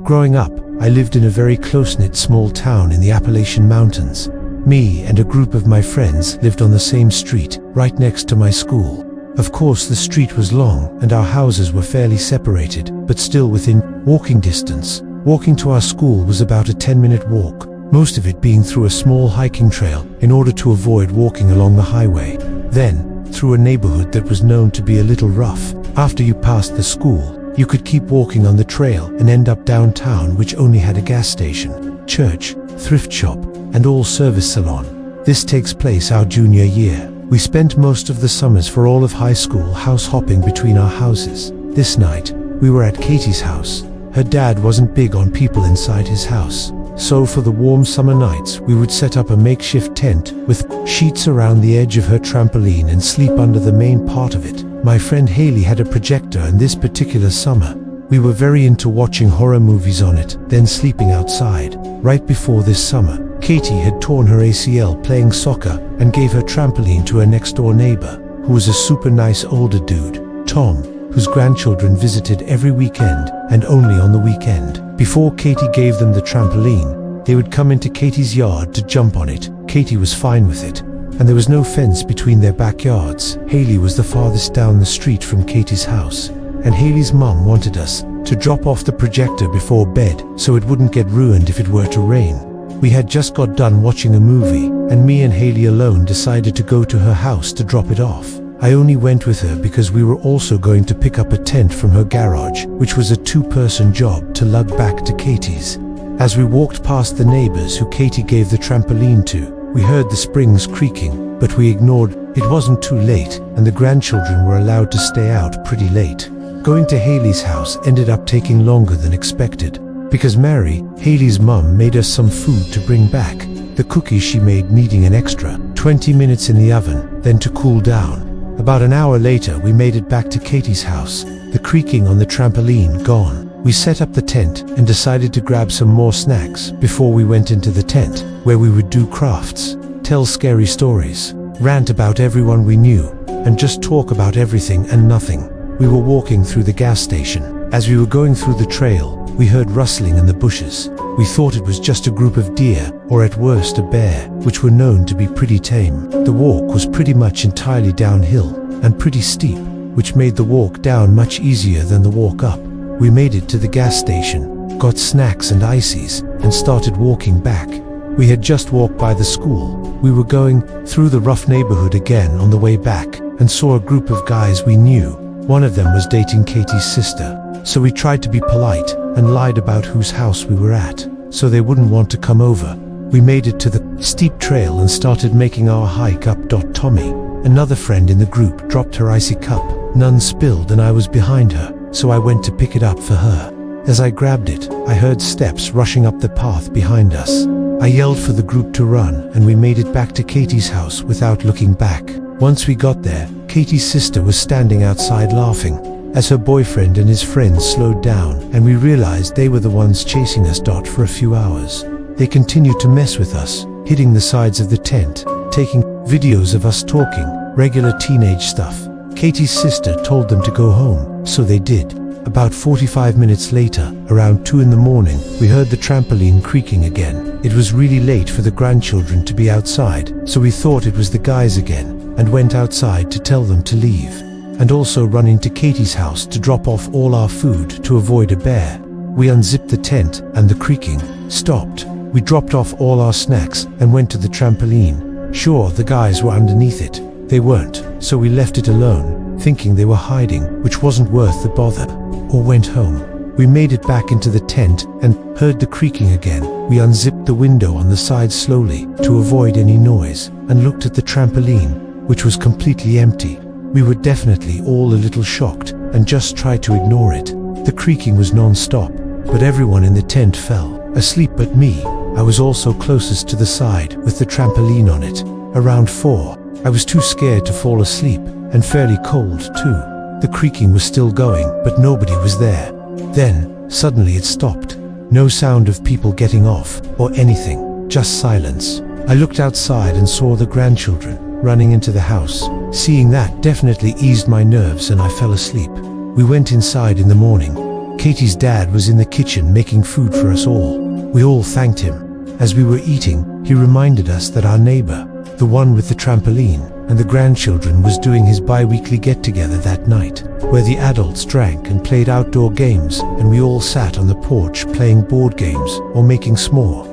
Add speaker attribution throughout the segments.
Speaker 1: Growing up, I lived in a very close-knit small town in the Appalachian Mountains. Me and a group of my friends lived on the same street, right next to my school. Of course, the street was long and our houses were fairly separated, but still within walking distance. Walking to our school was about a 10-minute walk, most of it being through a small hiking trail in order to avoid walking along the highway. Then, through a neighborhood that was known to be a little rough. After you passed the school, you could keep walking on the trail and end up downtown, which only had a gas station, church, thrift shop, and all-service salon. This takes place our junior year. We spent most of the summers for all of high school house hopping between our houses. This night, we were at Katie's house. Her dad wasn't big on people inside his house, so for the warm summer nights, we would set up a makeshift tent with sheets around the edge of her trampoline and sleep under the main part of it. My friend Haley had a projector, and this particular summer, we were very into watching horror movies on it, then sleeping outside. Right before this summer, Katie had torn her ACL playing soccer and gave her trampoline to her next-door neighbor, who was a super nice older dude, Tom, whose grandchildren visited every weekend and only on the weekend. Before Katie gave them the trampoline, they would come into Katie's yard to jump on it. Katie was fine with it, and there was no fence between their backyards. Haley was the farthest down the street from Katie's house, and Haley's mom wanted us to drop off the projector before bed so it wouldn't get ruined if it were to rain. We had just got done watching a movie, and me and Haley alone decided to go to her house to drop it off. I only went with her because we were also going to pick up a tent from her garage, which was a two-person job to lug back to Katie's. As we walked past the neighbors who Katie gave the trampoline to, we heard the springs creaking, but we ignored. It wasn't too late, and the grandchildren were allowed to stay out pretty late. Going to Haley's house ended up taking longer than expected, because Mary, Haley's mum, made us some food to bring back. The cookies she made needing an extra 20 minutes in the oven, then to cool down. About an hour later, we made it back to Katie's house, the creaking on the trampoline gone. We set up the tent and decided to grab some more snacks before we went into the tent, where we would do crafts, tell scary stories, rant about everyone we knew, and just talk about everything and nothing. We were walking through the gas station. As we were going through the trail, we heard rustling in the bushes. We thought it was just a group of deer, or at worst a bear, which were known to be pretty tame. The walk was pretty much entirely downhill, and pretty steep, which made the walk down much easier than the walk up. We made it to the gas station, got snacks and ices, and started walking back. We had just walked by the school. We were going through the rough neighborhood again on the way back, and saw a group of guys we knew. One of them was dating Katie's sister, so we tried to be polite and lied about whose house we were at, so they wouldn't want to come over. We made it to the steep trail and started making our hike up. Tommy, another friend in the group, dropped her icy cup. None spilled, and I was behind her, so I went to pick it up for her. As I grabbed it, I heard steps rushing up the path behind us. I yelled for the group to run, and we made it back to Katie's house without looking back. Once we got there, Katie's sister was standing outside laughing, as her boyfriend and his friends slowed down, and we realized they were the ones chasing us. For a few hours, they continued to mess with us, hitting the sides of the tent, taking videos of us talking, regular teenage stuff. Katie's sister told them to go home, so they did. About 45 minutes later, around 2 in the morning, we heard the trampoline creaking again. It was really late for the grandchildren to be outside, so we thought it was the guys again, and went outside to tell them to leave, and also run into Katie's house to drop off all our food to avoid a bear. We unzipped the tent, and the creaking stopped. We dropped off all our snacks and went to the trampoline. Sure, the guys were underneath it. They weren't, so we left it alone, thinking they were hiding, which wasn't worth the bother, or went home. We made it back into the tent and heard the creaking again. We unzipped the window on the side slowly to avoid any noise and looked at the trampoline, which was completely empty. We were definitely all a little shocked and just tried to ignore it. The creaking was non-stop, but everyone in the tent fell asleep but me. I was also closest to the side with the trampoline on it. Around 4, I was too scared to fall asleep, and fairly cold too. The creaking was still going, but nobody was there. Then, suddenly it stopped. No sound of people getting off or anything, just silence. I looked outside and saw the grandchildren running into the house. Seeing that definitely eased my nerves and I fell asleep. We went inside in the morning. Katie's dad was in the kitchen making food for us all. We all thanked him. As we were eating, he reminded us that our neighbor, the one with the trampoline, and the grandchildren was doing his bi-weekly get-together that night, where the adults drank and played outdoor games, and we all sat on the porch playing board games or making s'mores.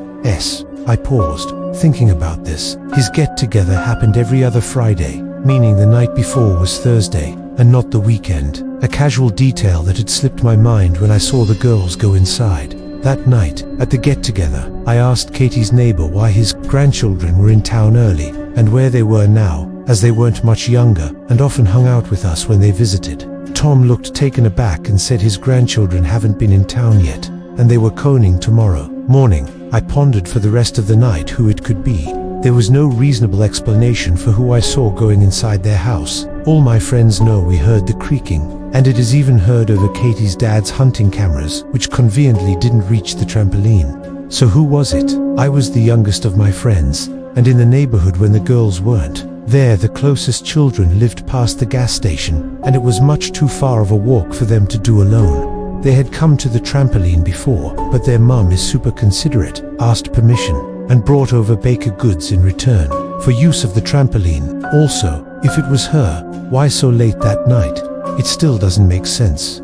Speaker 1: I paused, thinking about this. His get-together happened every other Friday, meaning the night before was Thursday, and not the weekend. A casual detail that had slipped my mind when I saw the girls go inside. That night, at the get-together, I asked Katie's neighbor why his grandchildren were in town early, and where they were now, as they weren't much younger, and often hung out with us when they visited. Tom looked taken aback and said his grandchildren haven't been in town yet, and they were coning tomorrow morning. I pondered for the rest of the night who it could be. There was no reasonable explanation for who I saw going inside their house. All my friends know we heard the creaking, and it is even heard over Katie's dad's hunting cameras, which conveniently didn't reach the trampoline. So who was it? I was the youngest of my friends, and in the neighborhood when the girls weren't. There, the closest children lived past the gas station, and it was much too far of a walk for them to do alone. They had come to the trampoline before, but their mum is super considerate, asked permission, and brought over baked goods in return for use of the trampoline. Also, if it was her, why so late that night? It still doesn't make sense.